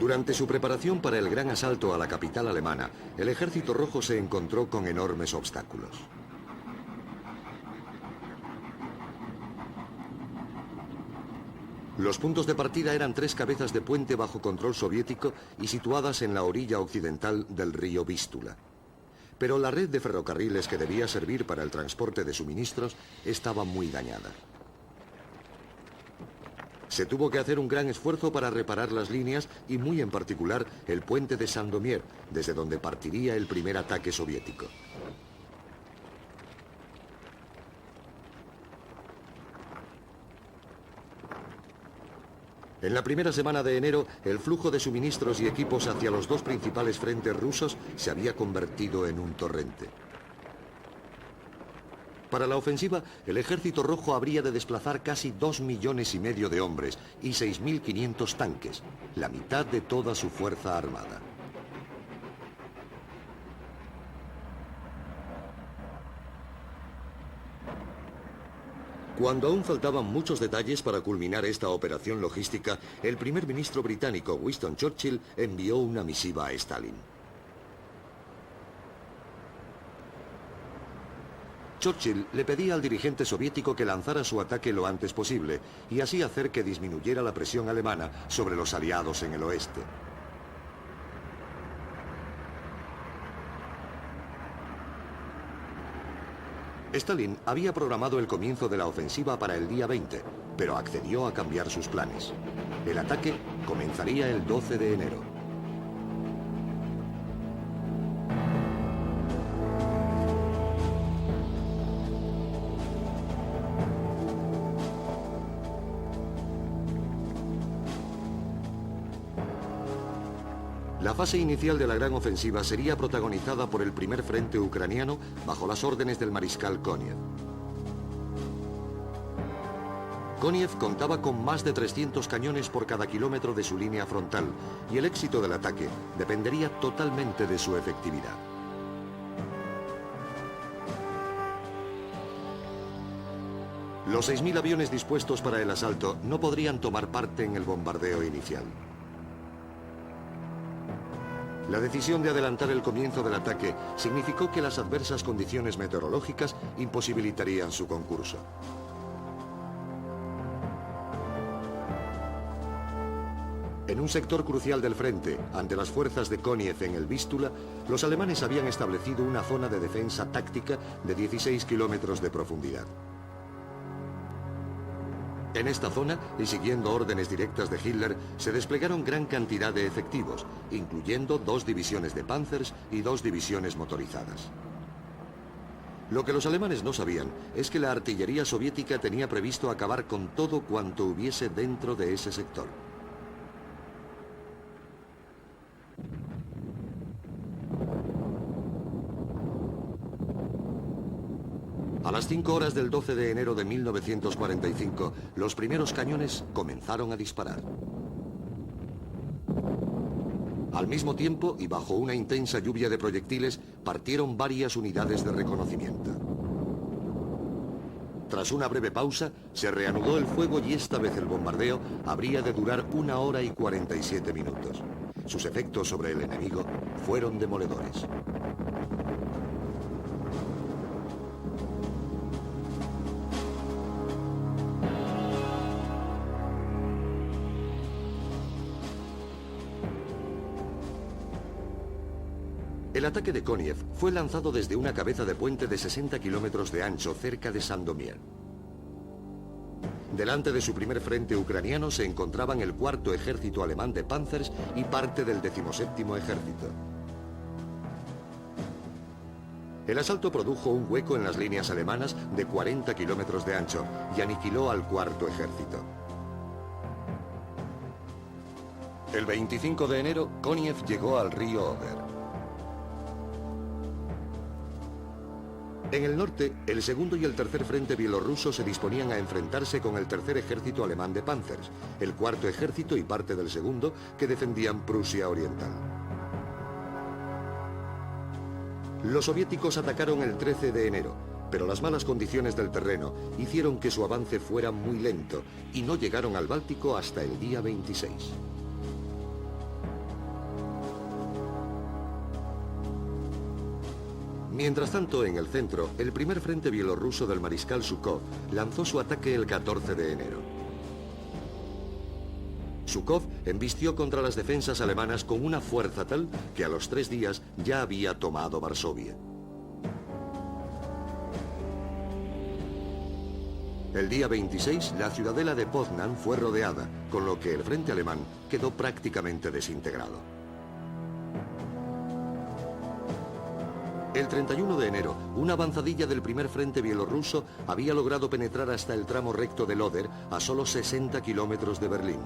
Durante su preparación para el gran asalto a la capital alemana, el Ejército Rojo se encontró con enormes obstáculos. Los puntos de partida eran 3 cabezas de puente bajo control soviético y situadas en la orilla occidental del río Vístula. Pero la red de ferrocarriles que debía servir para el transporte de suministros estaba muy dañada. Se tuvo que hacer un gran esfuerzo para reparar las líneas y muy en particular el puente de Sandomierz, desde donde partiría el primer ataque soviético. En la primera semana de enero, el flujo de suministros y equipos hacia los 2 principales frentes rusos se había convertido en un torrente. Para la ofensiva, el Ejército Rojo habría de desplazar casi 2,5 millones de hombres y 6.500 tanques, la mitad de toda su fuerza armada. Cuando aún faltaban muchos detalles para culminar esta operación logística, el primer ministro británico Winston Churchill envió una misiva a Stalin. Churchill le pedía al dirigente soviético que lanzara su ataque lo antes posible y así hacer que disminuyera la presión alemana sobre los aliados en el oeste. Stalin había programado el comienzo de la ofensiva para el día 20, pero accedió a cambiar sus planes. El ataque comenzaría el 12 de enero. La fase inicial de la gran ofensiva sería protagonizada por el primer frente ucraniano bajo las órdenes del mariscal Koniev. Koniev contaba con más de 300 cañones por cada kilómetro de su línea frontal y el éxito del ataque dependería totalmente de su efectividad. Los 6.000 aviones dispuestos para el asalto no podrían tomar parte en el bombardeo inicial. La decisión de adelantar el comienzo del ataque significó que las adversas condiciones meteorológicas imposibilitarían su concurso. En un sector crucial del frente, ante las fuerzas de Koniev en el Vístula, los alemanes habían establecido una zona de defensa táctica de 16 kilómetros de profundidad. En esta zona, y siguiendo órdenes directas de Hitler, se desplegaron gran cantidad de efectivos, incluyendo 2 divisiones de Panzers y 2 divisiones motorizadas. Lo que los alemanes no sabían es que la artillería soviética tenía previsto acabar con todo cuanto hubiese dentro de ese sector. A las 5 horas del 12 de enero de 1945, los primeros cañones comenzaron a disparar. Al mismo tiempo, y bajo una intensa lluvia de proyectiles, partieron varias unidades de reconocimiento. Tras una breve pausa, se reanudó el fuego y esta vez el bombardeo habría de durar 1 hora y 47 minutos. Sus efectos sobre el enemigo fueron demoledores. El ataque de Koniev fue lanzado desde una cabeza de puente de 60 kilómetros de ancho cerca de Sandomierz. Delante de su primer frente ucraniano se encontraban el 4º ejército alemán de Panzers y parte del 17º ejército. El asalto produjo un hueco en las líneas alemanas de 40 kilómetros de ancho y aniquiló al 4º ejército. El 25 de enero, Koniev llegó al río Oder. En el norte, el 2º y el 3er frente bielorruso se disponían a enfrentarse con el 3er ejército alemán de Panzers, el 4º ejército y parte del 2º que defendían Prusia Oriental. Los soviéticos atacaron el 13 de enero, pero las malas condiciones del terreno hicieron que su avance fuera muy lento y no llegaron al Báltico hasta el día 26. Mientras tanto, en el centro, el primer frente bielorruso del mariscal Zhukov lanzó su ataque el 14 de enero. Zhukov embistió contra las defensas alemanas con una fuerza tal que a los 3 días ya había tomado Varsovia. El día 26, la ciudadela de Poznan fue rodeada, con lo que el frente alemán quedó prácticamente desintegrado. El 31 de enero, una avanzadilla del primer frente bielorruso había logrado penetrar hasta el tramo recto del Oder, a solo 60 kilómetros de Berlín.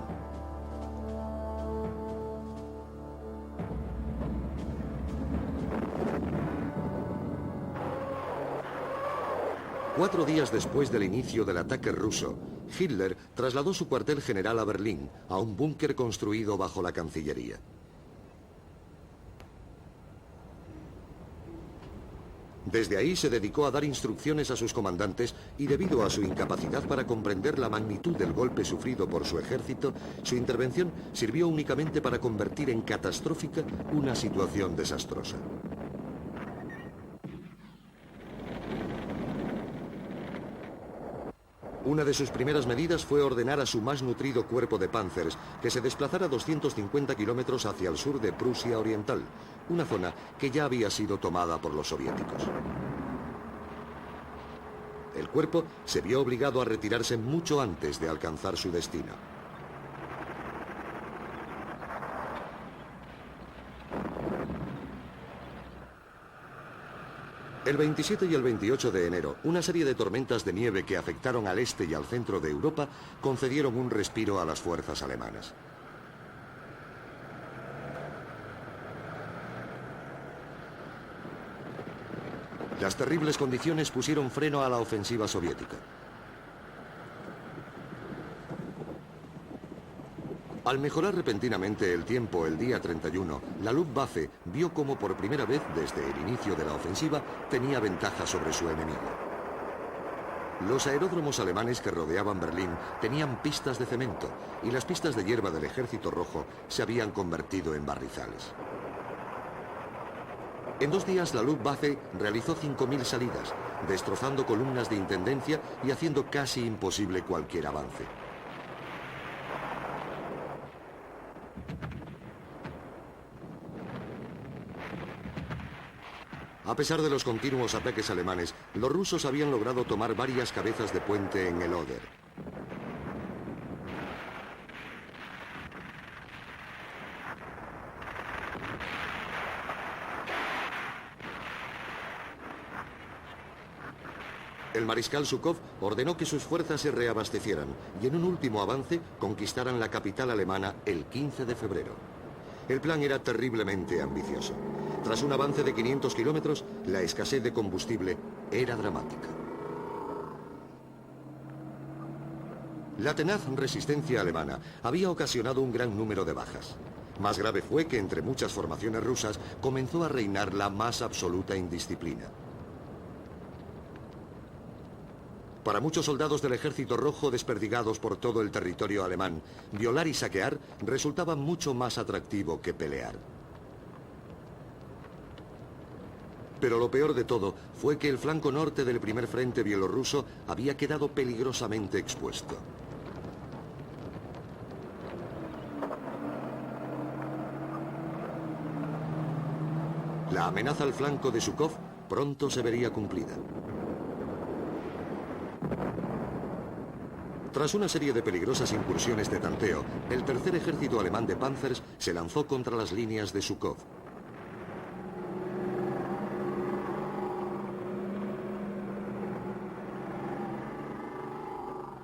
Cuatro días después del inicio del ataque ruso, Hitler trasladó su cuartel general a Berlín, a un búnker construido bajo la Cancillería. Desde ahí se dedicó a dar instrucciones a sus comandantes y debido a su incapacidad para comprender la magnitud del golpe sufrido por su ejército, su intervención sirvió únicamente para convertir en catastrófica una situación desastrosa. Una de sus primeras medidas fue ordenar a su más nutrido cuerpo de Panzers que se desplazara 250 kilómetros hacia el sur de Prusia Oriental, una zona que ya había sido tomada por los soviéticos. El cuerpo se vio obligado a retirarse mucho antes de alcanzar su destino. El 27 y el 28 de enero, una serie de tormentas de nieve que afectaron al este y al centro de Europa concedieron un respiro a las fuerzas alemanas. Las terribles condiciones pusieron freno a la ofensiva soviética. Al mejorar repentinamente el tiempo el día 31, la Luftwaffe vio cómo por primera vez desde el inicio de la ofensiva tenía ventaja sobre su enemigo. Los aeródromos alemanes que rodeaban Berlín tenían pistas de cemento y las pistas de hierba del Ejército Rojo se habían convertido en barrizales. En 2 días la Luftwaffe realizó 5.000 salidas, destrozando columnas de intendencia y haciendo casi imposible cualquier avance. A pesar de los continuos ataques alemanes, los rusos habían logrado tomar varias cabezas de puente en el Oder. El mariscal Zhukov ordenó que sus fuerzas se reabastecieran y en un último avance conquistaran la capital alemana el 15 de febrero. El plan era terriblemente ambicioso. Tras un avance de 500 kilómetros, la escasez de combustible era dramática. La tenaz resistencia alemana había ocasionado un gran número de bajas. Más grave fue que entre muchas formaciones rusas comenzó a reinar la más absoluta indisciplina. Para muchos soldados del Ejército Rojo desperdigados por todo el territorio alemán, violar y saquear resultaba mucho más atractivo que pelear. Pero lo peor de todo fue que el flanco norte del primer frente bielorruso había quedado peligrosamente expuesto. La amenaza al flanco de Zhukov pronto se vería cumplida. Tras una serie de peligrosas incursiones de tanteo, el tercer ejército alemán de Panzers se lanzó contra las líneas de Zhukov.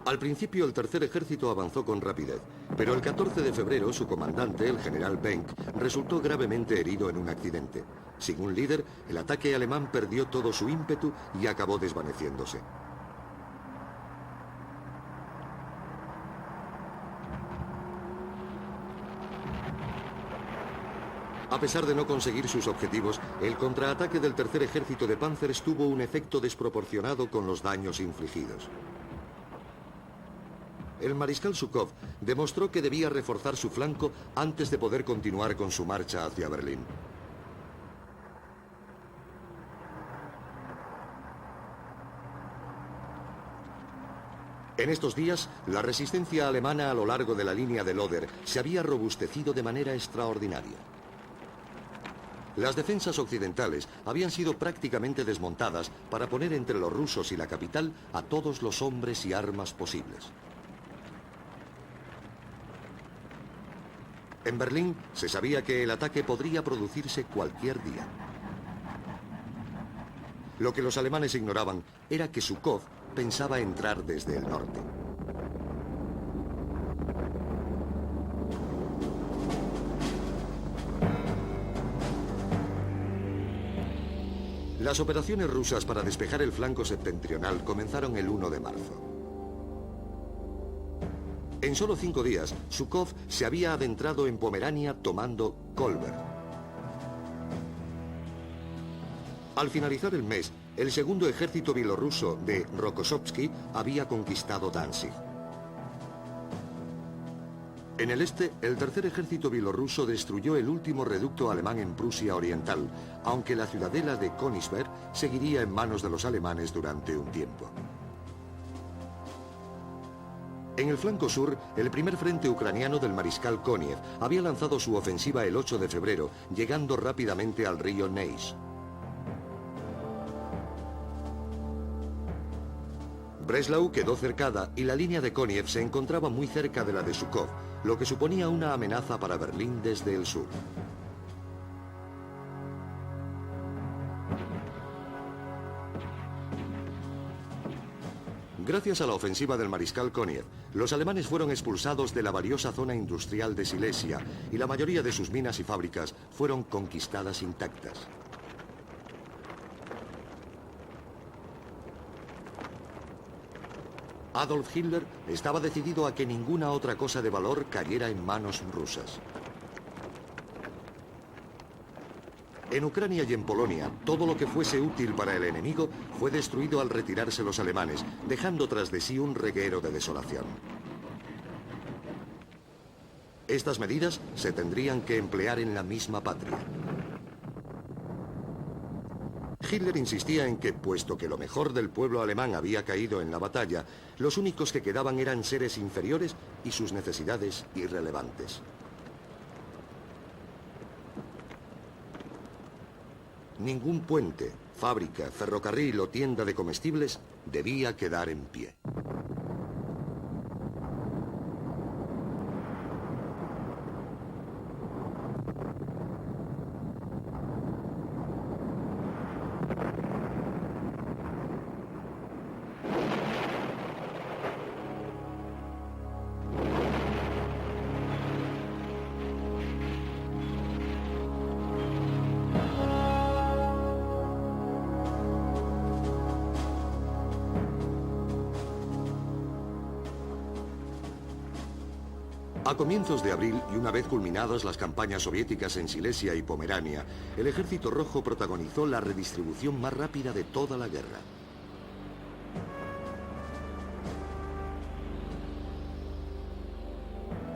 Al principio el tercer ejército avanzó con rapidez, pero el 14 de febrero su comandante, el general Benck, resultó gravemente herido en un accidente. Sin un líder, el ataque alemán perdió todo su ímpetu y acabó desvaneciéndose. A pesar de no conseguir sus objetivos, el contraataque del tercer ejército de Panzers tuvo un efecto desproporcionado con los daños infligidos. El mariscal Zhukov demostró que debía reforzar su flanco antes de poder continuar con su marcha hacia Berlín. En estos días, la resistencia alemana a lo largo de la línea del Oder se había robustecido de manera extraordinaria. Las defensas occidentales habían sido prácticamente desmontadas para poner entre los rusos y la capital a todos los hombres y armas posibles. En Berlín se sabía que el ataque podría producirse cualquier día. Lo que los alemanes ignoraban era que Zhukov pensaba entrar desde el norte. Las operaciones rusas para despejar el flanco septentrional comenzaron el 1 de marzo. En solo 5 días, Zhukov se había adentrado en Pomerania tomando Kolberg. Al finalizar el mes, el segundo ejército bielorruso de Rokossovsky había conquistado Danzig. En el este, el tercer ejército bielorruso destruyó el último reducto alemán en Prusia Oriental, aunque la ciudadela de Königsberg seguiría en manos de los alemanes durante un tiempo. En el flanco sur, el primer frente ucraniano del mariscal Koniev había lanzado su ofensiva el 8 de febrero, llegando rápidamente al río Neisse. Breslau quedó cercada y la línea de Koniev se encontraba muy cerca de la de Zhukov, lo que suponía una amenaza para Berlín desde el sur. Gracias a la ofensiva del mariscal Koniev, los alemanes fueron expulsados de la valiosa zona industrial de Silesia y la mayoría de sus minas y fábricas fueron conquistadas intactas. Adolf Hitler estaba decidido a que ninguna otra cosa de valor cayera en manos rusas. En Ucrania y en Polonia, todo lo que fuese útil para el enemigo fue destruido al retirarse los alemanes, dejando tras de sí un reguero de desolación. Estas medidas se tendrían que emplear en la misma patria. Hitler insistía en que, puesto que lo mejor del pueblo alemán había caído en la batalla, los únicos que quedaban eran seres inferiores y sus necesidades irrelevantes. Ningún puente, fábrica, ferrocarril o tienda de comestibles debía quedar en pie. A comienzos de abril, y una vez culminadas las campañas soviéticas en Silesia y Pomerania, el Ejército Rojo protagonizó la redistribución más rápida de toda la guerra.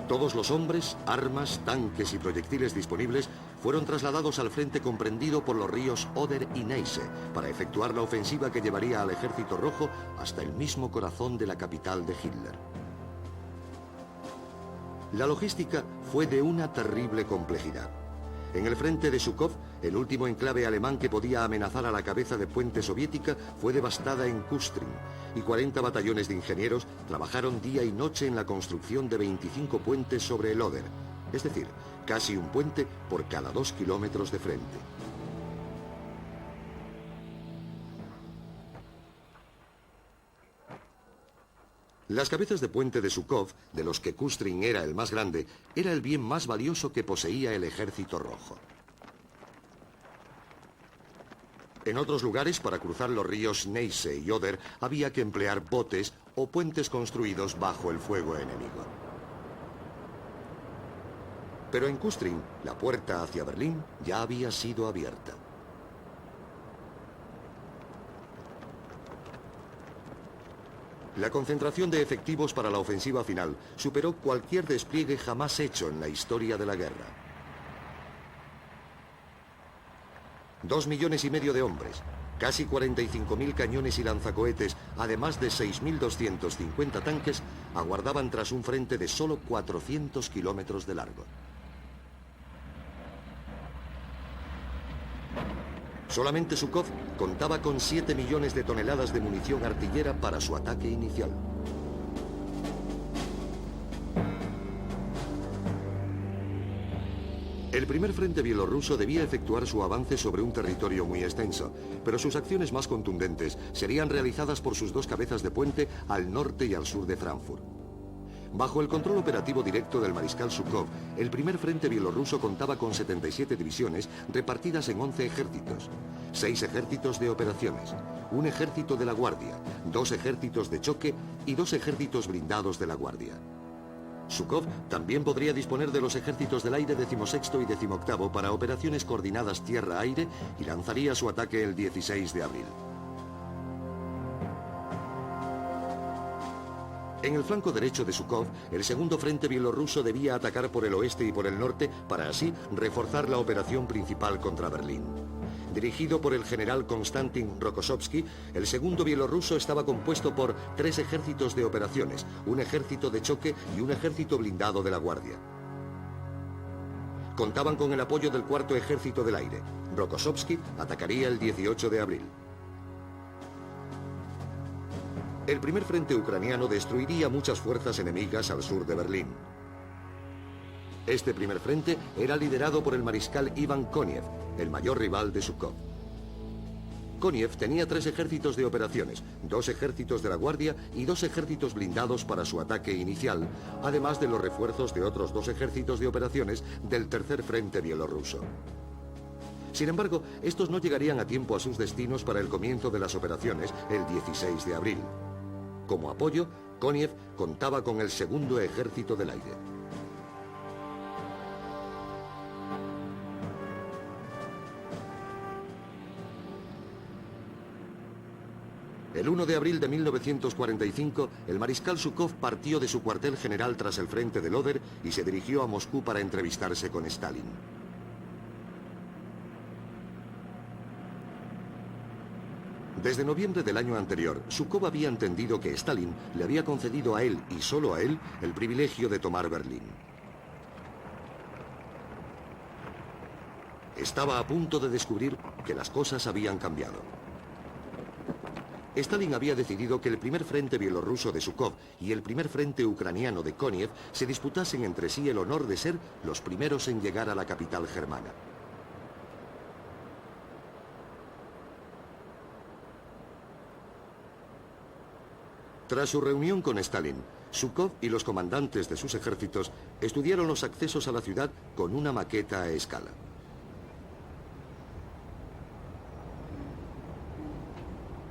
Todos los hombres, armas, tanques y proyectiles disponibles fueron trasladados al frente comprendido por los ríos Oder y Neisse para efectuar la ofensiva que llevaría al Ejército Rojo hasta el mismo corazón de la capital de Hitler. La logística fue de una terrible complejidad. En el frente de Zhukov, el último enclave alemán que podía amenazar a la cabeza de puente soviética fue devastada en Kustrin, y 40 batallones de ingenieros trabajaron día y noche en la construcción de 25 puentes sobre el Oder, es decir, casi un puente por cada 2 kilómetros de frente. Las cabezas de puente de Zhukov, de los que Kustrin era el más grande, era el bien más valioso que poseía el Ejército Rojo. En otros lugares, para cruzar los ríos Neisse y Oder, había que emplear botes o puentes construidos bajo el fuego enemigo. Pero en Kustrin, la puerta hacia Berlín ya había sido abierta. La concentración de efectivos para la ofensiva final superó cualquier despliegue jamás hecho en la historia de la guerra. 2,5 millones de hombres, Casi 45.000 cañones y lanzacohetes, además de 6.250 tanques, aguardaban tras un frente de solo 400 kilómetros de largo. Solamente Zhukov contaba con 7 millones de toneladas de munición artillera para su ataque inicial. El primer frente bielorruso debía efectuar su avance sobre un territorio muy extenso, pero sus acciones más contundentes serían realizadas por sus dos cabezas de puente al norte y al sur de Frankfurt. Bajo el control operativo directo del mariscal Zhukov, el primer frente bielorruso contaba con 77 divisiones repartidas en 11 ejércitos, 6 ejércitos de operaciones, un ejército de la Guardia, 2 ejércitos de choque y 2 ejércitos blindados de la Guardia. Zhukov también podría disponer de los ejércitos del aire 16º y 18º para operaciones coordinadas tierra-aire y lanzaría su ataque el 16 de abril. En el flanco derecho de Zhukov, el segundo frente bielorruso debía atacar por el oeste y por el norte para así reforzar la operación principal contra Berlín. Dirigido por el general Konstantin Rokossovski, el segundo bielorruso estaba compuesto por 3 ejércitos de operaciones, un ejército de choque y un ejército blindado de la Guardia. Contaban con el apoyo del cuarto ejército del aire. Rokossovski atacaría el 18 de abril. El primer frente ucraniano destruiría muchas fuerzas enemigas al sur de Berlín. Este primer frente era liderado por el mariscal Ivan Koniev, el mayor rival de Zhukov. Koniev tenía 3 ejércitos de operaciones, 2 ejércitos de la Guardia y 2 ejércitos blindados para su ataque inicial, además de los refuerzos de otros 2 ejércitos de operaciones del tercer frente bielorruso. Sin embargo, estos no llegarían a tiempo a sus destinos para el comienzo de las operaciones el 16 de abril. Como apoyo, Koniev contaba con el segundo ejército del aire. El 1 de abril de 1945, el mariscal Zhukov partió de su cuartel general tras el frente del Oder y se dirigió a Moscú para entrevistarse con Stalin. Desde noviembre del año anterior, Zhukov había entendido que Stalin le había concedido a él, y solo a él, el privilegio de tomar Berlín. Estaba a punto de descubrir que las cosas habían cambiado. Stalin había decidido que el primer frente bielorruso de Zhukov y el primer frente ucraniano de Koniev se disputasen entre sí el honor de ser los primeros en llegar a la capital germana. Tras su reunión con Stalin, Zhukov y los comandantes de sus ejércitos estudiaron los accesos a la ciudad con una maqueta a escala.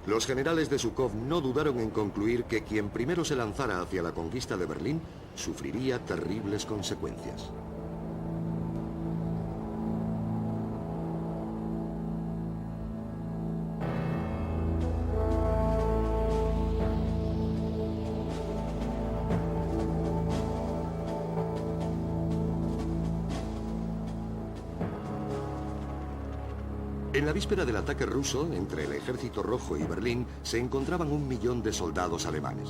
Los generales de Zhukov no dudaron en concluir que quien primero se lanzara hacia la conquista de Berlín sufriría terribles consecuencias. En la víspera del ataque ruso, entre el Ejército Rojo y Berlín, se encontraban 1 millón de soldados alemanes.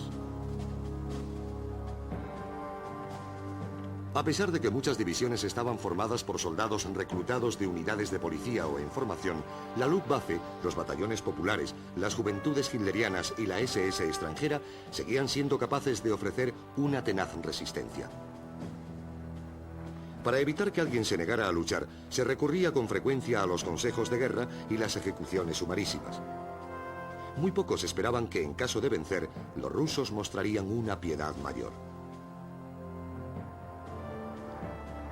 A pesar de que muchas divisiones estaban formadas por soldados reclutados de unidades de policía o en formación, la Luftwaffe, los batallones populares, las juventudes hitlerianas y la SS extranjera seguían siendo capaces de ofrecer una tenaz resistencia. Para evitar que alguien se negara a luchar, se recurría con frecuencia a los consejos de guerra y las ejecuciones sumarísimas. Muy pocos esperaban que, en caso de vencer, los rusos mostrarían una piedad mayor.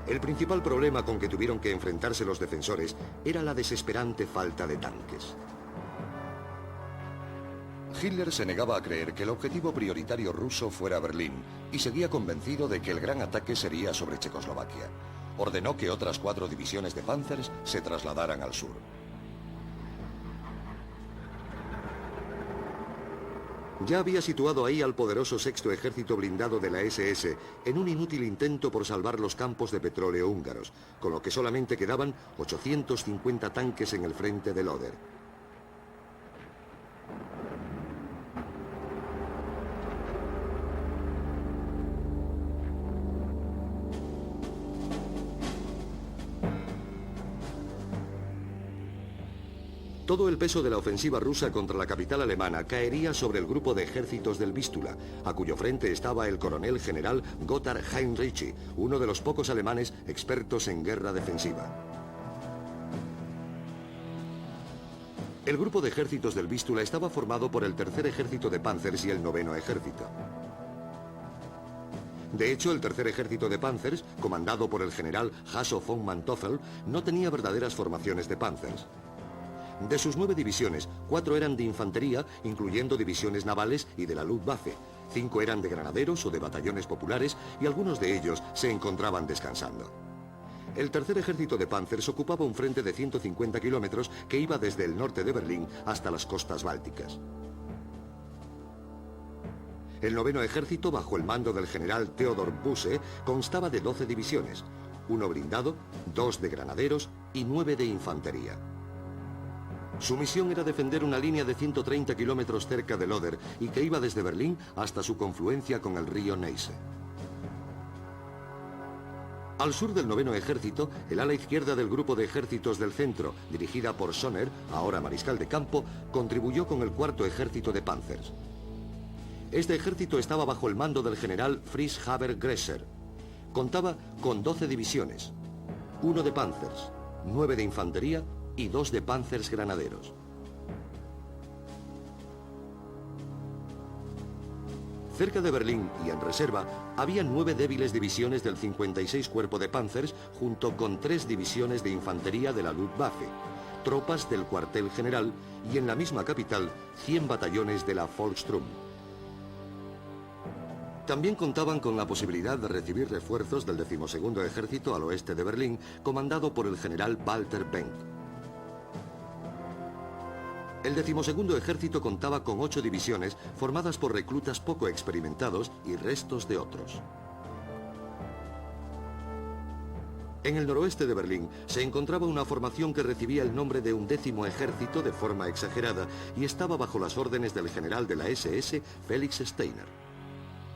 El principal problema con que tuvieron que enfrentarse los defensores era la desesperante falta de tanques. Hitler se negaba a creer que el objetivo prioritario ruso fuera Berlín y seguía convencido de que el gran ataque sería sobre Checoslovaquia. Ordenó que otras 4 divisiones de Panzers se trasladaran al sur. Ya había situado ahí al poderoso sexto ejército blindado de la SS en un inútil intento por salvar los campos de petróleo húngaros, con lo que solamente quedaban 850 tanques en el frente del Oder. Todo el peso de la ofensiva rusa contra la capital alemana caería sobre el grupo de ejércitos del Vístula, a cuyo frente estaba el coronel general Gotthard Heinrichi, uno de los pocos alemanes expertos en guerra defensiva. El grupo de ejércitos del Vístula estaba formado por el tercer ejército de Panzers y el noveno ejército. De hecho, el tercer ejército de Panzers, comandado por el general Hasso von Manteuffel, no tenía verdaderas formaciones de Panzers. De sus 9 divisiones, 4 eran de infantería, incluyendo divisiones navales y de la Luftwaffe. 5 eran de granaderos o de batallones populares y algunos de ellos se encontraban descansando. El tercer ejército de Panzers ocupaba un frente de 150 kilómetros que iba desde el norte de Berlín hasta las costas bálticas. El noveno ejército, bajo el mando del general Theodor Busse, constaba de 12 divisiones, 1 blindado, 2 de granaderos y 9 de infantería. Su misión era defender una línea de 130 kilómetros cerca de Loder y que iba desde Berlín hasta su confluencia con el río Neisse. Al sur del noveno ejército, el ala izquierda del grupo de ejércitos del centro, dirigida por Sonner, ahora mariscal de campo, contribuyó con el cuarto ejército de Panzers. Este ejército estaba bajo el mando del general Fritz Haber Gresser. Contaba con 12 divisiones, 1 de Panzers, 9 de infantería y 2 de Panzers granaderos. Cerca de Berlín y en reserva había 9 débiles divisiones del 56 Cuerpo de Panzers junto con 3 divisiones de infantería de la Luftwaffe, tropas del cuartel general y en la misma capital 100 batallones de la Volkssturm. También contaban con la posibilidad de recibir refuerzos del 12º Ejército al oeste de Berlín, comandado por el general Walter Benck. El 12º Ejército contaba con 8 divisiones formadas por reclutas poco experimentados y restos de otros. En el noroeste de Berlín se encontraba una formación que recibía el nombre de 11º Ejército de forma exagerada y estaba bajo las órdenes del general de la SS, Felix Steiner.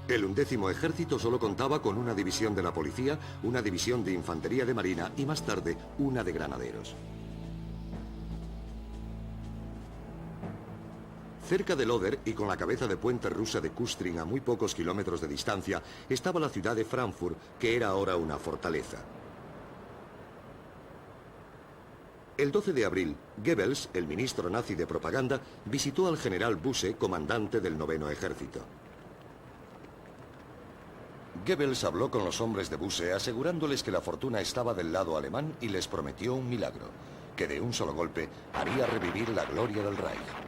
El 11º Ejército solo contaba con una división de la policía, una división de infantería de marina y más tarde una de granaderos. Cerca de Loder y con la cabeza de puente rusa de Kustrin a muy pocos kilómetros de distancia estaba la ciudad de Frankfurt, que era ahora una fortaleza. El 12 de abril, Goebbels, el ministro nazi de propaganda, visitó al general Busse, comandante del noveno ejército. Goebbels habló con los hombres de Busse asegurándoles que la fortuna estaba del lado alemán y les prometió un milagro, que de un solo golpe haría revivir la gloria del Reich.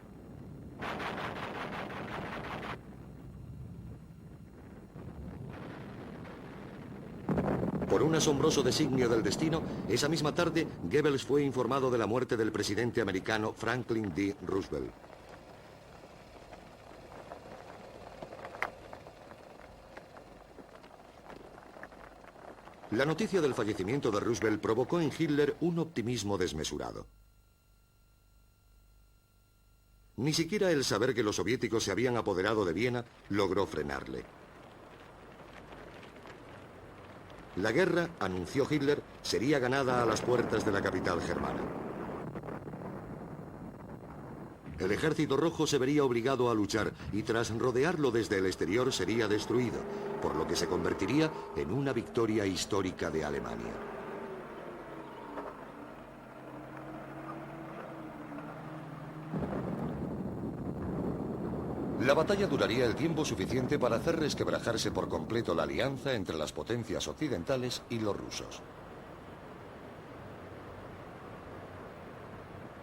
Por un asombroso designio del destino, esa misma tarde, Goebbels fue informado de la muerte del presidente americano Franklin D. Roosevelt. La noticia del fallecimiento de Roosevelt provocó en Hitler un optimismo desmesurado. Ni siquiera el saber que los soviéticos se habían apoderado de Viena logró frenarle. La guerra, anunció Hitler, sería ganada a las puertas de la capital germana. El ejército rojo se vería obligado a luchar y tras rodearlo desde el exterior sería destruido, por lo que se convertiría en una victoria histórica de Alemania. La batalla duraría el tiempo suficiente para hacer resquebrajarse por completo la alianza entre las potencias occidentales y los rusos.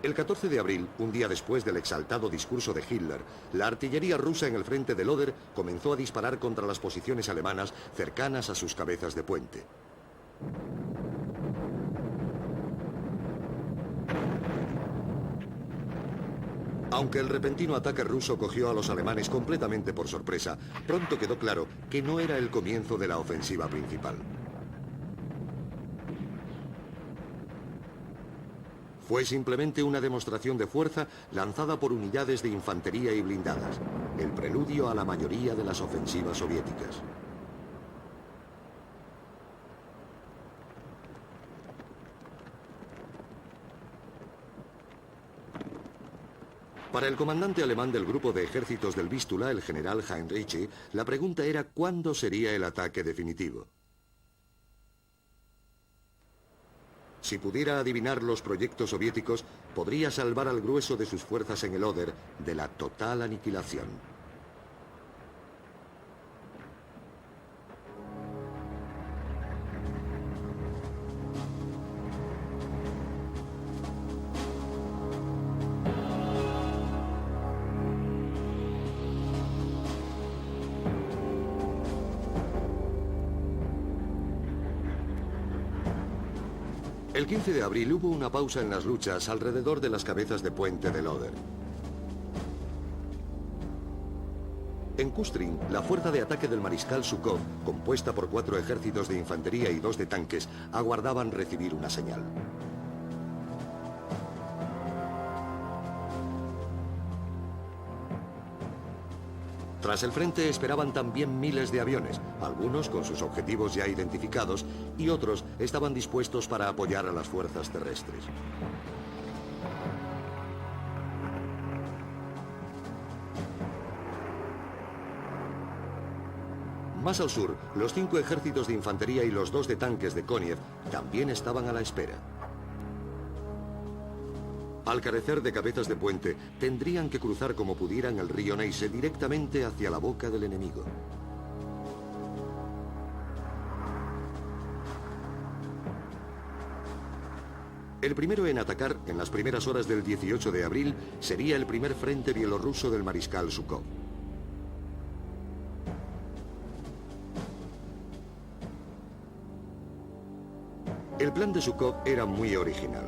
El 14 de abril, un día después del exaltado discurso de Hitler, la artillería rusa en el frente de Loder comenzó a disparar contra las posiciones alemanas cercanas a sus cabezas de puente. Aunque el repentino ataque ruso cogió a los alemanes completamente por sorpresa, pronto quedó claro que no era el comienzo de la ofensiva principal. Fue simplemente una demostración de fuerza lanzada por unidades de infantería y blindadas, el preludio a la mayoría de las ofensivas soviéticas. Para el comandante alemán del grupo de ejércitos del Vístula, el general Heinrichi, la pregunta era ¿cuándo sería el ataque definitivo? Si pudiera adivinar los proyectos soviéticos, podría salvar al grueso de sus fuerzas en el Oder de la total aniquilación. El 15 de abril hubo una pausa en las luchas alrededor de las cabezas de puente del Oder. En Kustrin, la fuerza de ataque del mariscal Zhukov, compuesta por 4 ejércitos de infantería y 2 de tanques, aguardaban recibir una señal. Tras el frente esperaban también miles de aviones, algunos con sus objetivos ya identificados y otros estaban dispuestos para apoyar a las fuerzas terrestres. Más al sur, los 5 ejércitos de infantería y los 2 de tanques de Koniev también estaban a la espera. Al carecer de cabezas de puente, tendrían que cruzar como pudieran el río Neisse directamente hacia la boca del enemigo. El primero en atacar, en las primeras horas del 18 de abril, sería el primer frente bielorruso del mariscal Zhukov. El plan de Zhukov era muy original.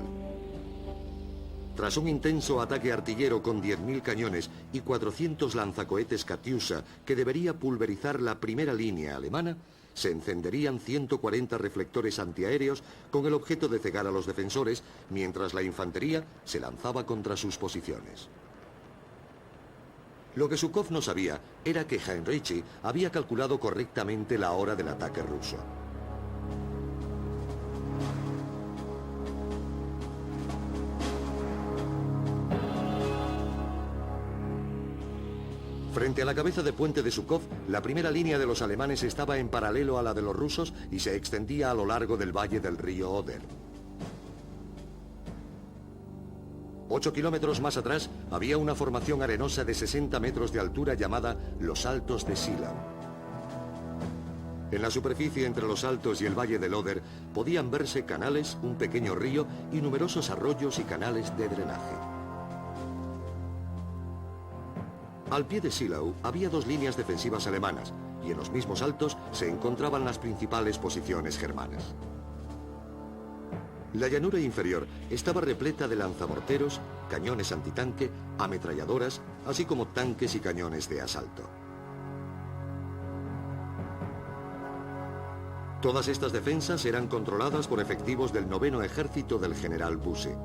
Tras un intenso ataque artillero con 10.000 cañones y 400 lanzacohetes Katyusha que debería pulverizar la primera línea alemana, se encenderían 140 reflectores antiaéreos con el objeto de cegar a los defensores, mientras la infantería se lanzaba contra sus posiciones. Lo que Zhukov no sabía era que Heinrichi había calculado correctamente la hora del ataque ruso. Frente a la cabeza de puente de Zhukov, la primera línea de los alemanes estaba en paralelo a la de los rusos y se extendía a lo largo del valle del río Oder. 8 kilómetros más atrás había una formación arenosa de 60 metros de altura llamada los Altos de Silau. En la superficie entre los Altos y el valle del Oder podían verse canales, un pequeño río y numerosos arroyos y canales de drenaje. Al pie de Silau había 2 líneas defensivas alemanas y en los mismos altos se encontraban las principales posiciones germanas. La llanura inferior estaba repleta de lanzamorteros, cañones antitanque, ametralladoras, así como tanques y cañones de asalto. Todas estas defensas eran controladas por efectivos del 9º ejército del general Busse.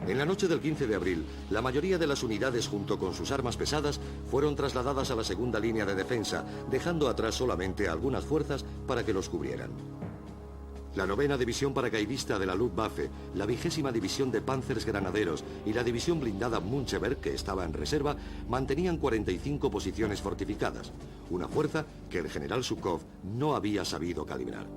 En la noche del 15 de abril, la mayoría de las unidades junto con sus armas pesadas fueron trasladadas a la segunda línea de defensa, dejando atrás solamente algunas fuerzas para que los cubrieran. La 9ª División Paracaidista de la Luftwaffe, la 20ª División de Panzers Granaderos y la División Blindada Müncheberg, que estaba en reserva, mantenían 45 posiciones fortificadas, una fuerza que el general Zhukov no había sabido calibrar.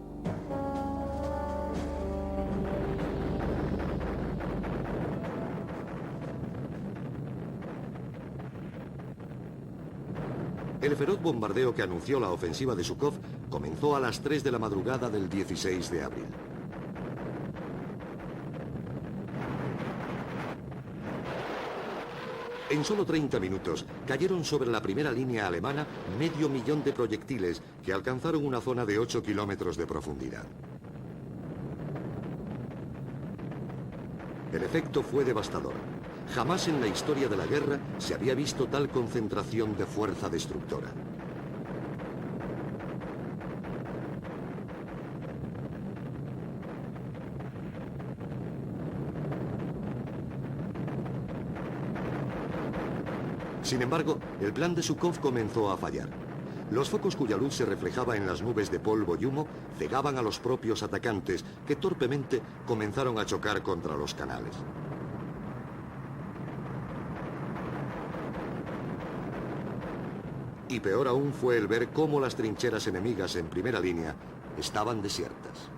El feroz bombardeo que anunció la ofensiva de Zhukov comenzó a las 3 de la madrugada del 16 de abril. En solo 30 minutos cayeron sobre la primera línea alemana 500.000 de proyectiles que alcanzaron una zona de 8 kilómetros de profundidad. El efecto fue devastador. Jamás en la historia de la guerra se había visto tal concentración de fuerza destructora. Sin embargo, el plan de Zhukov comenzó a fallar. Los focos cuya luz se reflejaba en las nubes de polvo y humo cegaban a los propios atacantes, que torpemente comenzaron a chocar contra los canales. Y peor aún fue el ver cómo las trincheras enemigas en primera línea estaban desiertas.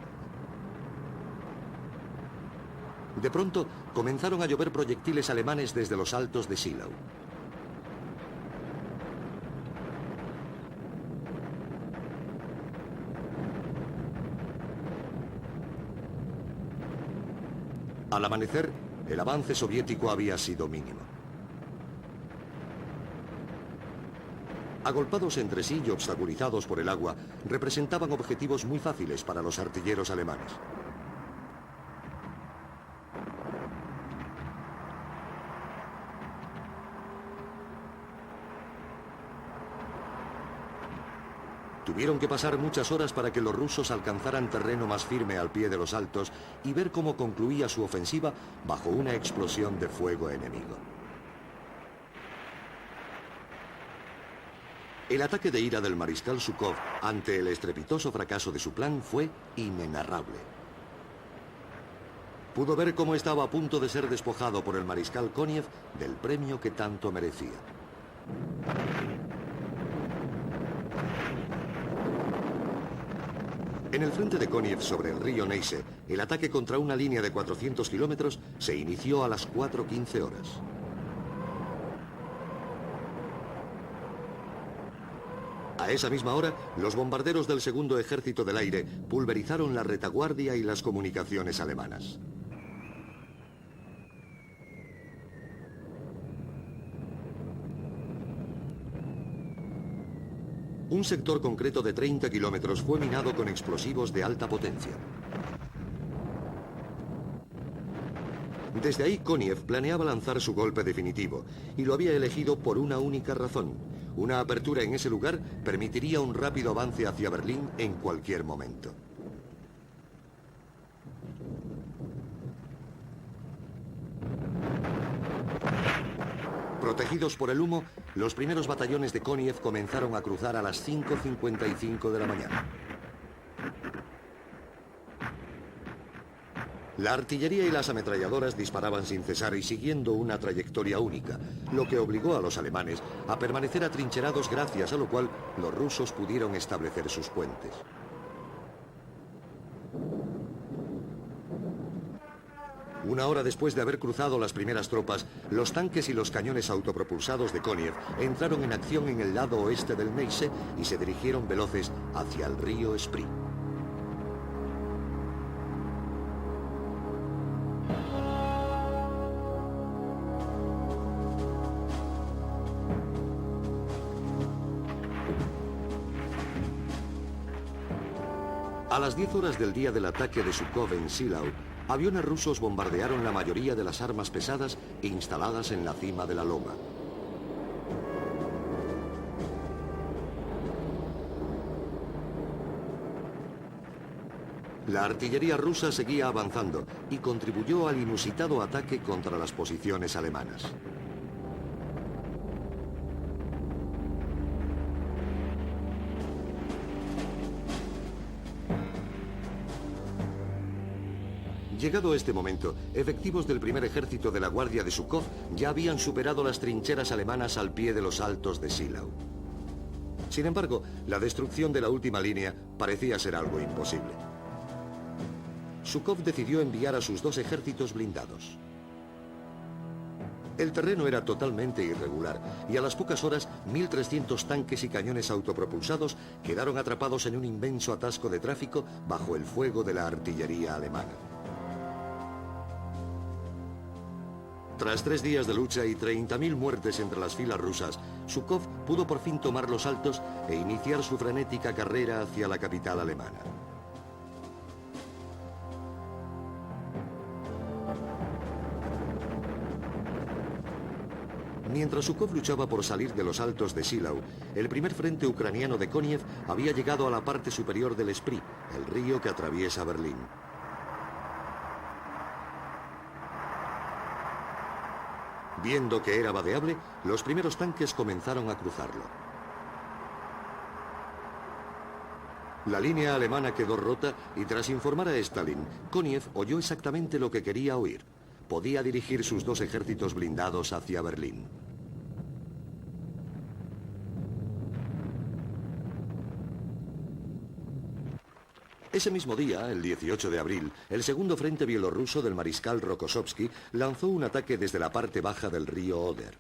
De pronto, comenzaron a llover proyectiles alemanes desde los altos de Sillau. Al amanecer, el avance soviético había sido mínimo. Agolpados entre sí y obstaculizados por el agua, representaban objetivos muy fáciles para los artilleros alemanes. Tuvieron que pasar muchas horas para que los rusos alcanzaran terreno más firme al pie de los altos y ver cómo concluía su ofensiva bajo una explosión de fuego enemigo. El ataque de ira del mariscal Zhukov ante el estrepitoso fracaso de su plan fue inenarrable. Pudo ver cómo estaba a punto de ser despojado por el mariscal Koniev del premio que tanto merecía. En el frente de Koniev sobre el río Neisse, el ataque contra una línea de 400 kilómetros se inició a las 4:15 horas. A esa misma hora, los bombarderos del Segundo Ejército del Aire pulverizaron la retaguardia y las comunicaciones alemanas. Un sector concreto de 30 kilómetros fue minado con explosivos de alta potencia. Desde ahí, Koniev planeaba lanzar su golpe definitivo, y lo había elegido por una única razón. Una apertura en ese lugar permitiría un rápido avance hacia Berlín en cualquier momento. Protegidos por el humo, los primeros batallones de Koniev comenzaron a cruzar a las 5:55 de la mañana. La artillería y las ametralladoras disparaban sin cesar y siguiendo una trayectoria única, lo que obligó a los alemanes a permanecer atrincherados, gracias a lo cual los rusos pudieron establecer sus puentes. Una hora después de haber cruzado las primeras tropas, los tanques y los cañones autopropulsados de Koniev entraron en acción en el lado oeste del Neisse y se dirigieron veloces hacia el río Spree. A las 10 horas del día del ataque de Zhukov en Sillau, aviones rusos bombardearon la mayoría de las armas pesadas instaladas en la cima de la loma. La artillería rusa seguía avanzando y contribuyó al inusitado ataque contra las posiciones alemanas. Llegado este momento, efectivos del primer ejército de la Guardia de Zhukov ya habían superado las trincheras alemanas al pie de los altos de Sillau. Sin embargo, la destrucción de la última línea parecía ser algo imposible. Zhukov decidió enviar a sus dos ejércitos blindados. El terreno era totalmente irregular y a las pocas horas 1.300 tanques y cañones autopropulsados quedaron atrapados en un inmenso atasco de tráfico bajo el fuego de la artillería alemana. Tras 3 días de lucha y 30.000 muertes entre las filas rusas, Zhukov pudo por fin tomar los altos e iniciar su frenética carrera hacia la capital alemana. Mientras Zhukov luchaba por salir de los altos de Sillau, el primer frente ucraniano de Koniev había llegado a la parte superior del Spree, el río que atraviesa Berlín. Viendo que era vadeable, los primeros tanques comenzaron a cruzarlo. La línea alemana quedó rota y tras informar a Stalin, Koniev oyó exactamente lo que quería oír. Podía dirigir sus dos ejércitos blindados hacia Berlín. Ese mismo día, el 18 de abril, el segundo frente bielorruso del mariscal Rokossovski lanzó un ataque desde la parte baja del río Oder.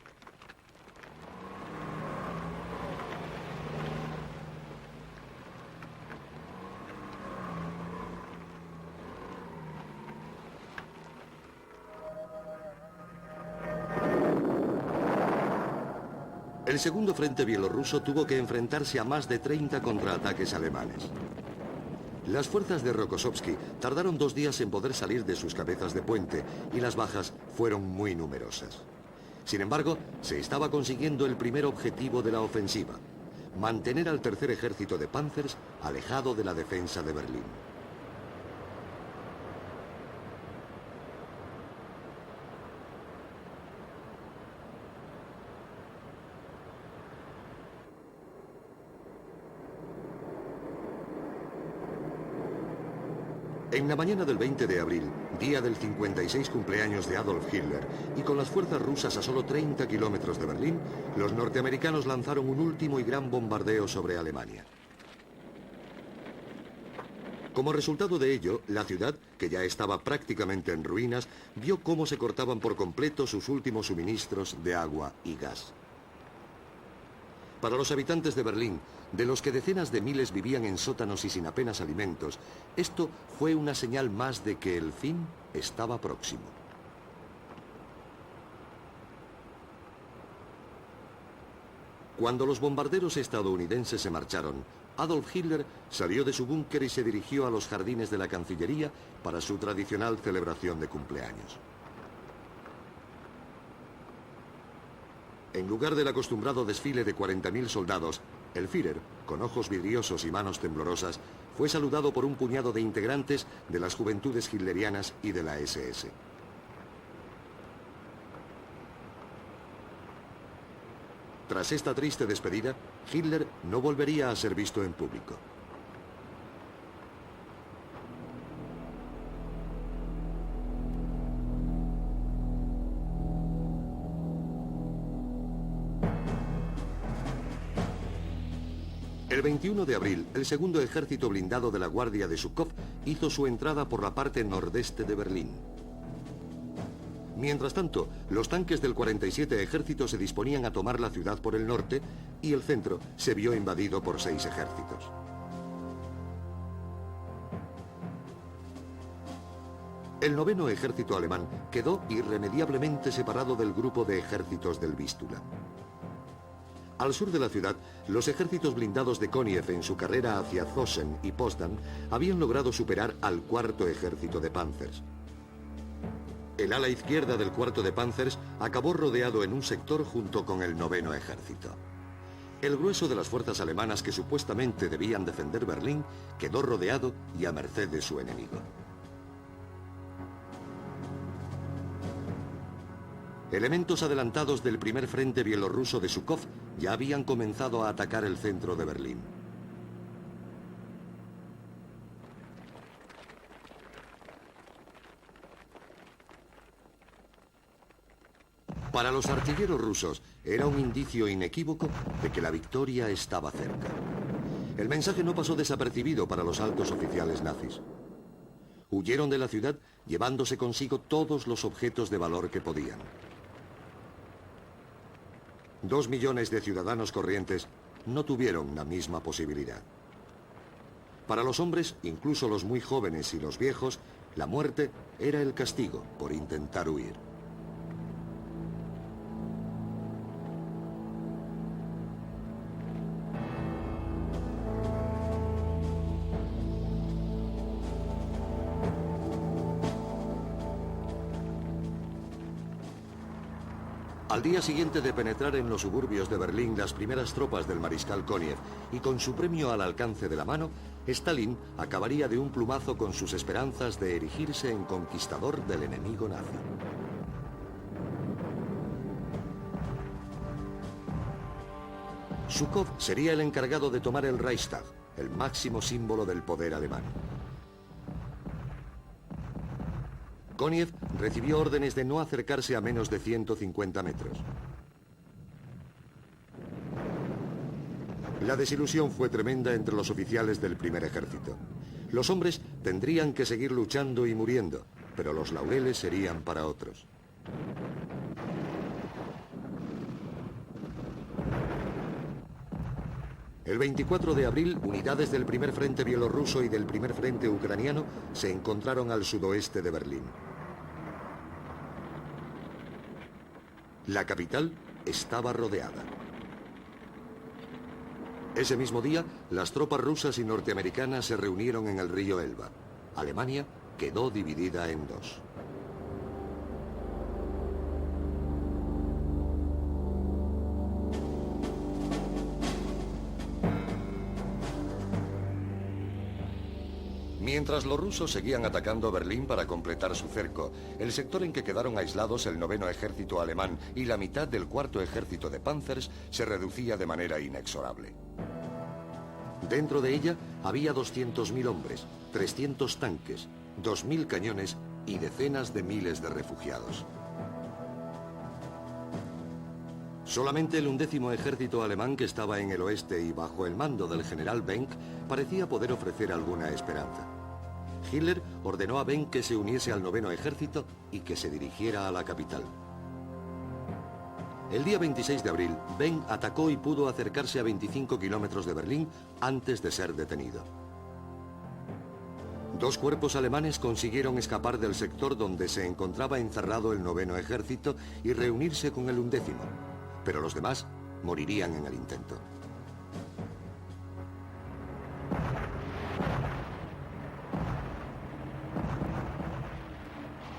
El segundo frente bielorruso tuvo que enfrentarse a más de 30 contraataques alemanes. Las fuerzas de Rokossovski tardaron 2 días en poder salir de sus cabezas de puente y las bajas fueron muy numerosas. Sin embargo, se estaba consiguiendo el primer objetivo de la ofensiva: mantener al tercer ejército de Panzers alejado de la defensa de Berlín. En la mañana del 20 de abril, día del 56 cumpleaños de Adolf Hitler, y con las fuerzas rusas a solo 30 kilómetros de Berlín, los norteamericanos lanzaron un último y gran bombardeo sobre Alemania. Como resultado de ello, la ciudad, que ya estaba prácticamente en ruinas, vio cómo se cortaban por completo sus últimos suministros de agua y gas. Para los habitantes de Berlín, de los que decenas de miles vivían en sótanos y sin apenas alimentos, esto fue una señal más de que el fin estaba próximo. Cuando los bombarderos estadounidenses se marcharon, Adolf Hitler salió de su búnker y se dirigió a los jardines de la Cancillería para su tradicional celebración de cumpleaños. En lugar del acostumbrado desfile de 40.000 soldados, el Führer, con ojos vidriosos y manos temblorosas, fue saludado por un puñado de integrantes de las juventudes hitlerianas y de la SS. Tras esta triste despedida, Hitler no volvería a ser visto en público. El 21 de abril, el segundo ejército blindado de la Guardia de Zhukov hizo su entrada por la parte nordeste de Berlín. Mientras tanto, los tanques del 47 ejército se disponían a tomar la ciudad por el norte y el centro se vio invadido por 6 ejércitos. El noveno ejército alemán quedó irremediablemente separado del grupo de ejércitos del Vístula. Al sur de la ciudad, los ejércitos blindados de Koniev en su carrera hacia Zosen y Potsdam habían logrado superar al cuarto ejército de Panzers. El ala izquierda del cuarto de Panzers acabó rodeado en un sector junto con el noveno ejército. El grueso de las fuerzas alemanas que supuestamente debían defender Berlín quedó rodeado y a merced de su enemigo. Elementos adelantados del primer frente bielorruso de Zhukov ya habían comenzado a atacar el centro de Berlín. Para los artilleros rusos era un indicio inequívoco de que la victoria estaba cerca. El mensaje no pasó desapercibido para los altos oficiales nazis. Huyeron de la ciudad llevándose consigo todos los objetos de valor que podían. 2 millones de ciudadanos corrientes no tuvieron la misma posibilidad. Para los hombres, incluso los muy jóvenes y los viejos, la muerte era el castigo por intentar huir. Al día siguiente de penetrar en los suburbios de Berlín las primeras tropas del mariscal Koniev y con su premio al alcance de la mano, Stalin acabaría de un plumazo con sus esperanzas de erigirse en conquistador del enemigo nazi. Zhukov sería el encargado de tomar el Reichstag, el máximo símbolo del poder alemán. Koniev recibió órdenes de no acercarse a menos de 150 metros. La desilusión fue tremenda entre los oficiales del primer ejército. Los hombres tendrían que seguir luchando y muriendo, pero los laureles serían para otros. El 24 de abril, unidades del primer frente bielorruso y del primer frente ucraniano se encontraron al sudoeste de Berlín. La capital estaba rodeada. Ese mismo día, las tropas rusas y norteamericanas se reunieron en el río Elba. Alemania quedó dividida en dos. Mientras los rusos seguían atacando Berlín para completar su cerco, el sector en que quedaron aislados el 9º ejército alemán y la mitad del 4º ejército de Panzers se reducía de manera inexorable. Dentro de ella había 200.000 hombres, 300 tanques, 2.000 cañones y decenas de miles de refugiados. Solamente el 11º ejército alemán, que estaba en el oeste y bajo el mando del general Benck, parecía poder ofrecer alguna esperanza. Hitler ordenó a Benck que se uniese al 9º ejército y que se dirigiera a la capital. El día 26 de abril, Benck atacó y pudo acercarse a 25 kilómetros de Berlín antes de ser detenido. Dos cuerpos alemanes consiguieron escapar del sector donde se encontraba encerrado el 9º ejército y reunirse con el 11º, pero los demás morirían en el intento.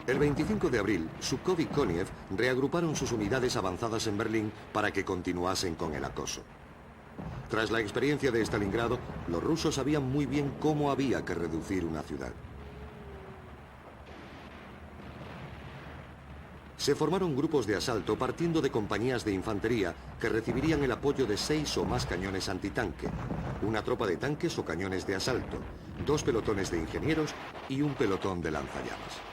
El 25 de abril, Zhukov y Koniev reagruparon sus unidades avanzadas en Berlín para que continuasen con el acoso. Tras la experiencia de Stalingrado, los rusos sabían muy bien cómo había que reducir una ciudad. Se formaron grupos de asalto partiendo de compañías de infantería que recibirían el apoyo de 6 o más cañones antitanque, una tropa de tanques o cañones de asalto, 2 pelotones de ingenieros y un pelotón de lanzallamas.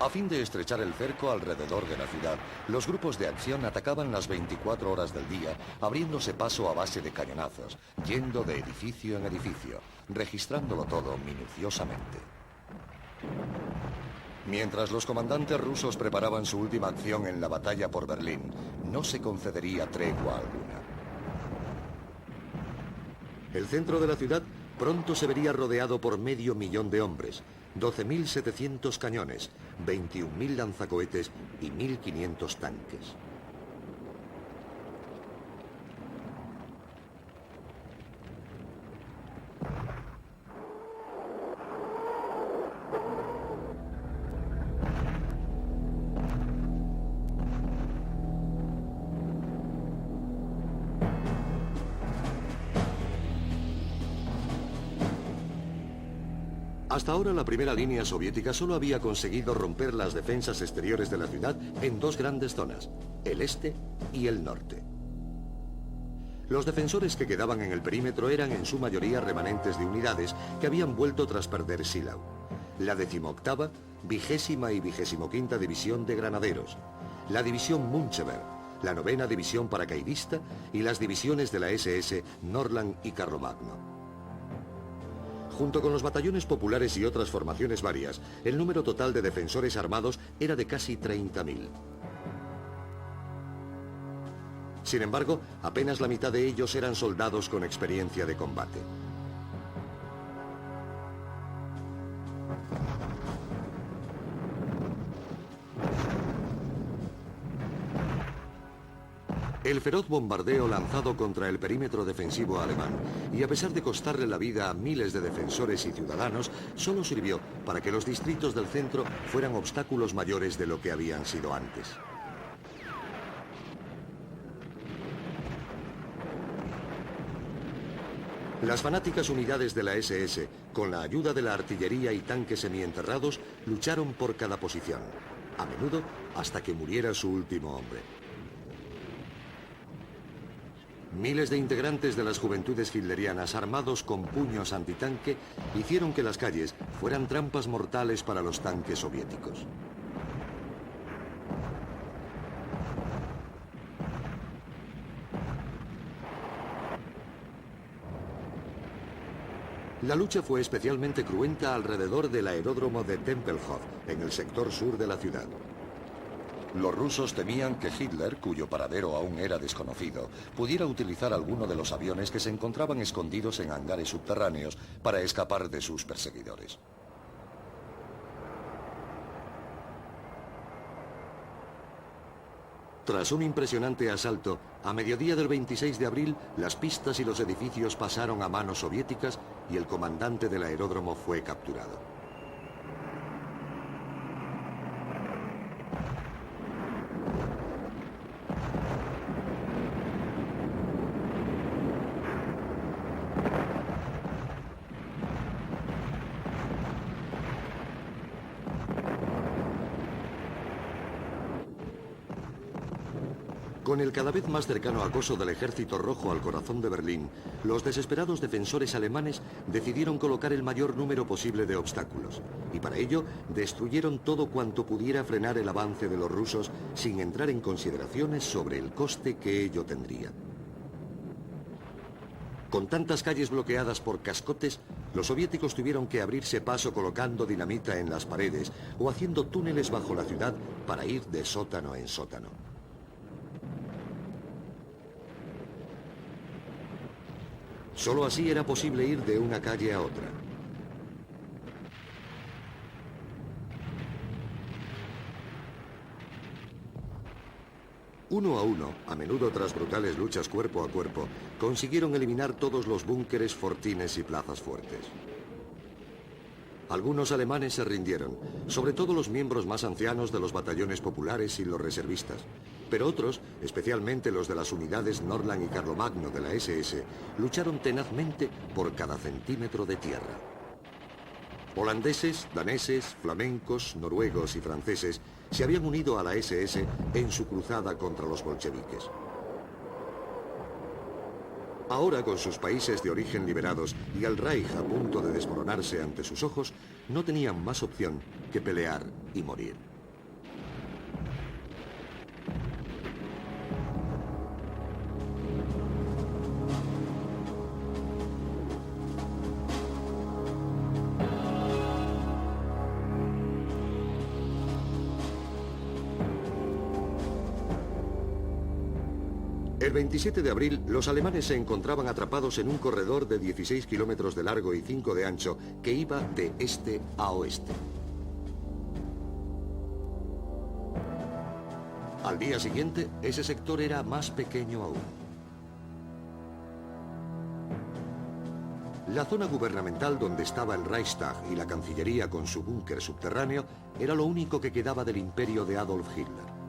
A fin de estrechar el cerco alrededor de la ciudad, los grupos de acción atacaban las 24 horas del día, abriéndose paso a base de cañonazos, yendo de edificio en edificio, registrándolo todo minuciosamente. Mientras los comandantes rusos preparaban su última acción en la batalla por Berlín, no se concedería tregua alguna. El centro de la ciudad pronto se vería rodeado por 500.000 de hombres, 12.700 cañones, 21.000 lanzacohetes y 1.500 tanques. Hasta ahora la primera línea soviética solo había conseguido romper las defensas exteriores de la ciudad en 2 grandes zonas, el este y el norte. Los defensores que quedaban en el perímetro eran en su mayoría remanentes de unidades que habían vuelto tras perder Silao, la 18ª, 20ª y 25ª División de Granaderos, la División Munchever, la 9ª División Paracaidista y las divisiones de la SS Norrland y Carlomagno. Junto con los batallones populares y otras formaciones varias, el número total de defensores armados era de casi 30.000. Sin embargo, apenas la mitad de ellos eran soldados con experiencia de combate. El feroz bombardeo lanzado contra el perímetro defensivo alemán, y a pesar de costarle la vida a miles de defensores y ciudadanos, solo sirvió para que los distritos del centro fueran obstáculos mayores de lo que habían sido antes. Las fanáticas unidades de la SS, con la ayuda de la artillería y tanques semienterrados, lucharon por cada posición, a menudo hasta que muriera su último hombre. Miles de integrantes de las juventudes hitlerianas armados con puños antitanque hicieron que las calles fueran trampas mortales para los tanques soviéticos. La lucha fue especialmente cruenta alrededor del aeródromo de Tempelhof, en el sector sur de la ciudad. Los rusos temían que Hitler, cuyo paradero aún era desconocido, pudiera utilizar alguno de los aviones que se encontraban escondidos en hangares subterráneos para escapar de sus perseguidores. Tras un impresionante asalto, a mediodía del 26 de abril, las pistas y los edificios pasaron a manos soviéticas y el comandante del aeródromo fue capturado. Con el cada vez más cercano acoso del Ejército Rojo al corazón de Berlín, los desesperados defensores alemanes decidieron colocar el mayor número posible de obstáculos, y para ello destruyeron todo cuanto pudiera frenar el avance de los rusos sin entrar en consideraciones sobre el coste que ello tendría. Con tantas calles bloqueadas por cascotes, los soviéticos tuvieron que abrirse paso colocando dinamita en las paredes o haciendo túneles bajo la ciudad para ir de sótano en sótano. Solo así era posible ir de una calle a otra. Uno a uno, a menudo tras brutales luchas cuerpo a cuerpo, consiguieron eliminar todos los búnkeres, fortines y plazas fuertes. Algunos alemanes se rindieron, sobre todo los miembros más ancianos de los batallones populares y los reservistas. Pero otros, especialmente los de las unidades Nordland y Carlomagno de la SS, lucharon tenazmente por cada centímetro de tierra. Holandeses, daneses, flamencos, noruegos y franceses se habían unido a la SS en su cruzada contra los bolcheviques. Ahora, con sus países de origen liberados y el Reich a punto de desmoronarse ante sus ojos, no tenían más opción que pelear y morir. El 27 de abril, los alemanes se encontraban atrapados en un corredor de 16 kilómetros de largo y 5 de ancho que iba de este a oeste. Al día siguiente, ese sector era más pequeño aún. La zona gubernamental donde estaba el Reichstag y la Cancillería con su búnker subterráneo era lo único que quedaba del imperio de Adolf Hitler.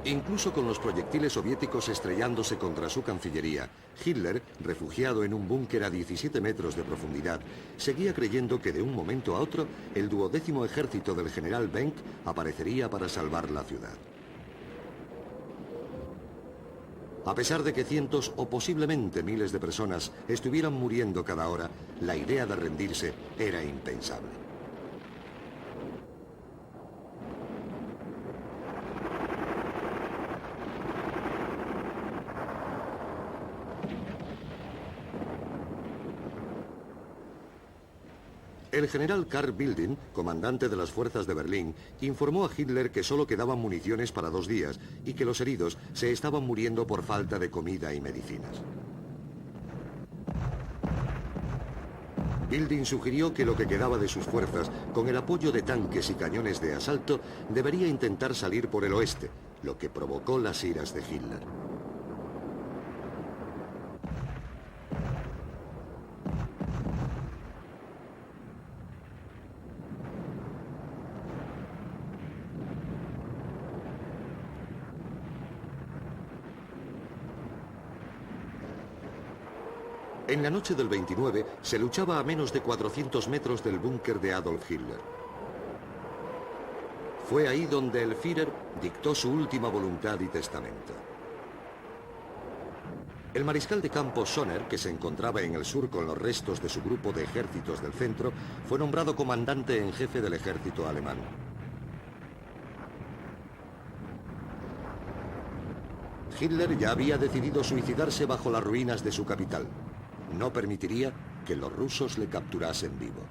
Incluso con los proyectiles soviéticos estrellándose contra su cancillería, Hitler, refugiado en un búnker a 17 metros de profundidad, seguía creyendo que de un momento a otro el 12º ejército del general Benck aparecería para salvar la ciudad. A pesar de que cientos o posiblemente miles de personas estuvieran muriendo cada hora, la idea de rendirse era impensable. El general Karl Bildin, comandante de las fuerzas de Berlín, informó a Hitler que solo quedaban municiones para 2 días y que los heridos se estaban muriendo por falta de comida y medicinas. Bildin sugirió que lo que quedaba de sus fuerzas, con el apoyo de tanques y cañones de asalto, debería intentar salir por el oeste, lo que provocó las iras de Hitler. En la noche del 29 se luchaba a menos de 400 metros del búnker de Adolf Hitler. Fue ahí donde el Führer dictó su última voluntad y testamento. El mariscal de campo Sonner, que se encontraba en el sur con los restos de su grupo de ejércitos del centro, fue nombrado comandante en jefe del ejército alemán. Hitler ya había decidido suicidarse bajo las ruinas de su capital. No permitiría que los rusos le capturasen vivo.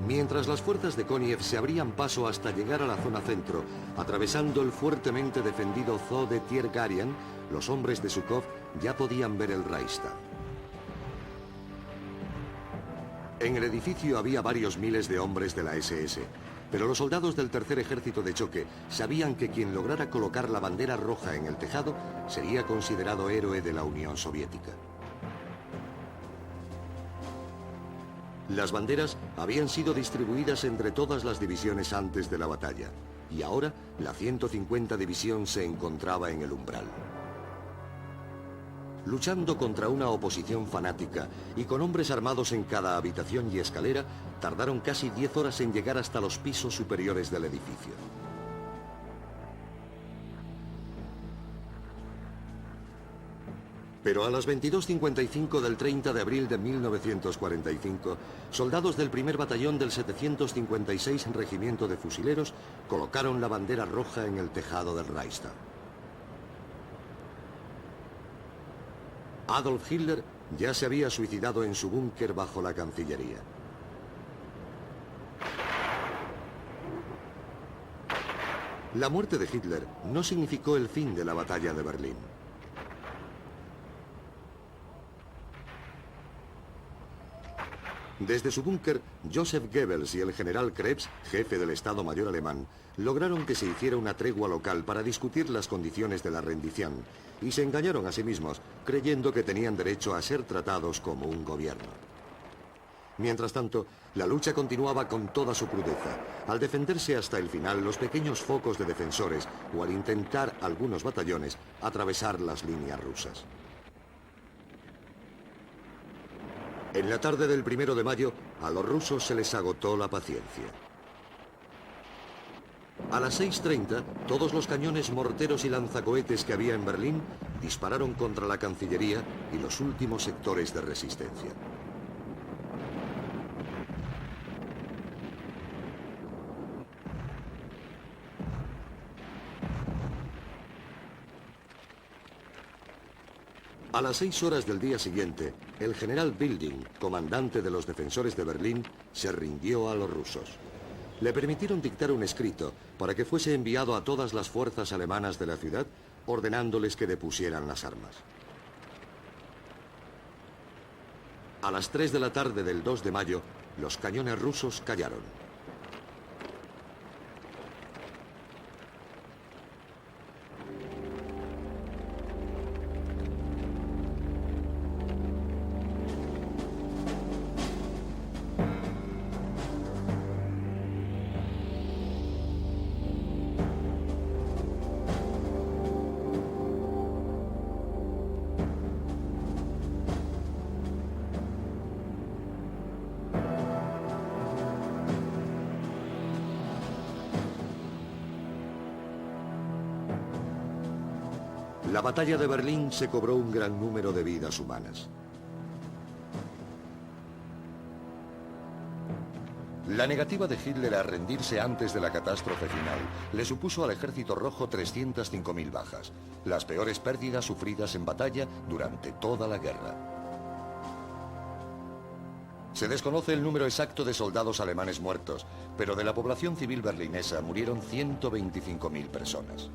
Mientras las fuerzas de Koniev se abrían paso hasta llegar a la zona centro, atravesando el fuertemente defendido Zoo de Tiergarten, los hombres de Zhukov ya podían ver el Reichstag. En el edificio había varios miles de hombres de la SS, pero los soldados del tercer ejército de choque sabían que quien lograra colocar la bandera roja en el tejado sería considerado héroe de la Unión Soviética. Las banderas habían sido distribuidas entre todas las divisiones antes de la batalla, y ahora la 150 División se encontraba en el umbral. Luchando contra una oposición fanática y con hombres armados en cada habitación y escalera, tardaron casi 10 horas en llegar hasta los pisos superiores del edificio. Pero a las 22:55 del 30 de abril de 1945, soldados del primer batallón del 756 Regimiento de Fusileros colocaron la bandera roja en el tejado del Reichstag. Adolf Hitler ya se había suicidado en su búnker bajo la Cancillería. La muerte de Hitler no significó el fin de la batalla de Berlín. Desde su búnker, Joseph Goebbels y el general Krebs, jefe del Estado Mayor alemán, lograron que se hiciera una tregua local para discutir las condiciones de la rendición, y se engañaron a sí mismos, creyendo que tenían derecho a ser tratados como un gobierno. Mientras tanto, la lucha continuaba con toda su crudeza, al defenderse hasta el final los pequeños focos de defensores o al intentar algunos batallones atravesar las líneas rusas. En la tarde del 1 de mayo, a los rusos se les agotó la paciencia. A las 6:30, todos los cañones, morteros y lanzacohetes que había en Berlín dispararon contra la Cancillería y los últimos sectores de resistencia. A las 6 horas del día siguiente, el general Bilding, comandante de los defensores de Berlín, se rindió a los rusos. Le permitieron dictar un escrito para que fuese enviado a todas las fuerzas alemanas de la ciudad, ordenándoles que depusieran las armas. A las 3 de la tarde del 2 de mayo, los cañones rusos callaron. La batalla de Berlín se cobró un gran número de vidas humanas. La negativa de Hitler a rendirse antes de la catástrofe final le supuso al Ejército Rojo 305.000 bajas, las peores pérdidas sufridas en batalla durante toda la guerra. Se desconoce el número exacto de soldados alemanes muertos, pero de la población civil berlinesa murieron 125.000 personas.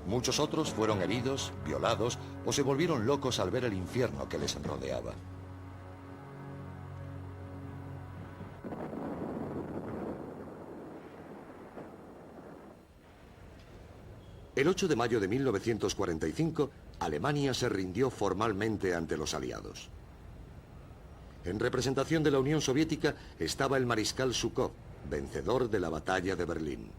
Muchos otros fueron heridos, violados o se volvieron locos al ver el infierno que les rodeaba. El 8 de mayo de 1945, Alemania se rindió formalmente ante los aliados. En representación de la Unión Soviética estaba el mariscal Zhukov, vencedor de la batalla de Berlín.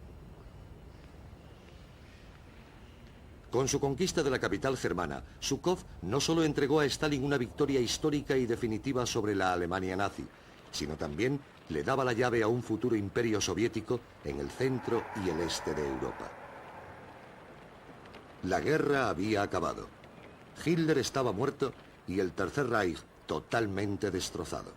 Con su conquista de la capital germana, Zhukov no solo entregó a Stalin una victoria histórica y definitiva sobre la Alemania nazi, sino también le daba la llave a un futuro imperio soviético en el centro y el este de Europa. La guerra había acabado. Hitler estaba muerto y el Tercer Reich totalmente destrozado.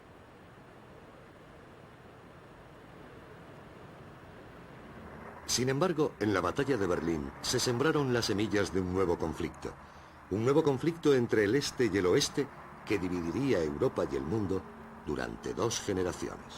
Sin embargo, en la batalla de Berlín se sembraron las semillas de un nuevo conflicto entre el este y el oeste que dividiría Europa y el mundo durante 2 generaciones.